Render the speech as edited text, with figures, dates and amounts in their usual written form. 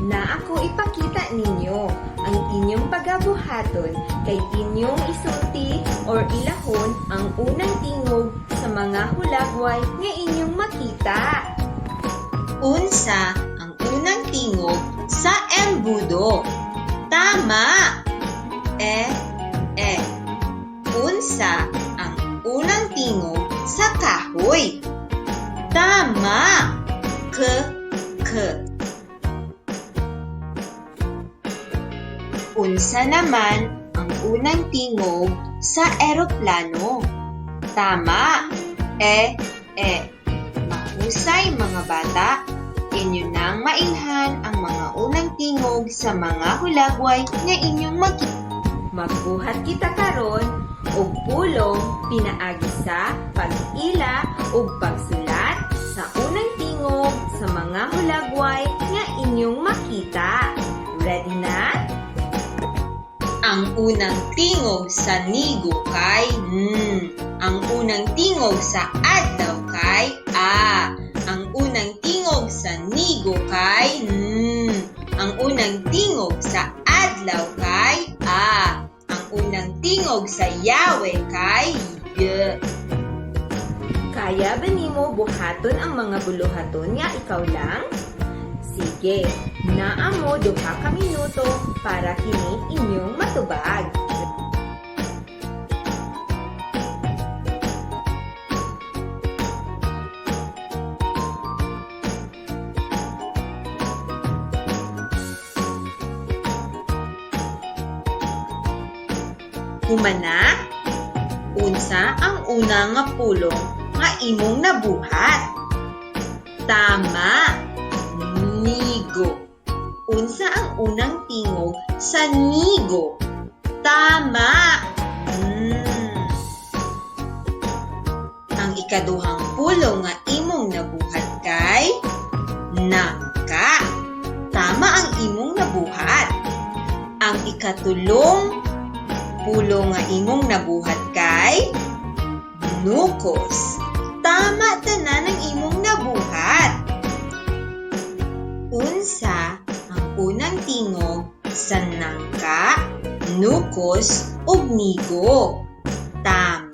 na ako ipakita ninyo ang inyong pagabuhaton kay inyong isulti or ilahon ang unang tingog sa mga hulagway nga inyong makita. Unsa ang unang tingog sa embudo? Tama! Unsa ang unang tingog sa kahoy? Tama! K. Unsa naman ang unang tingog sa eroplano? Tama! Mahusay mga bata, inyo nang mailhan ang mga unang tingog sa mga hulagway nga inyong makita. Magbuhat kita karon og pulong pinaagi sa pag-ila ug pagsulat sa unang tingog sa mga hulagway nga inyong makita. Ready na? Ang unang tingog sa nigo kay Ang unang tingog sa adlaw kay A. Ang unang tingog sa nigo kay Ang unang tingog sa adlaw kay A. Ang unang tingog sa yawe kay Y. Kaya ba nimo buhaton ang mga buluhaton nga ikaw lang? Sige, naa mo duha ka minuto para kini inyong matubag. Humana? Unsa ang una nga pulong nga imong nabuhat? Tama! Nigo. Unsa ang unang tingog sa nigo? Tama! Ang ikaduhang pulong nga imong nabuhat kay nangka. Tama ang imong nabuhat. Ang ikatulong pulong nga imong nabuhat kay nukos. Tama tanan ang imong nabuhat. Unsa ang unang tingog sa nangka, nukos ug nigo? Tama.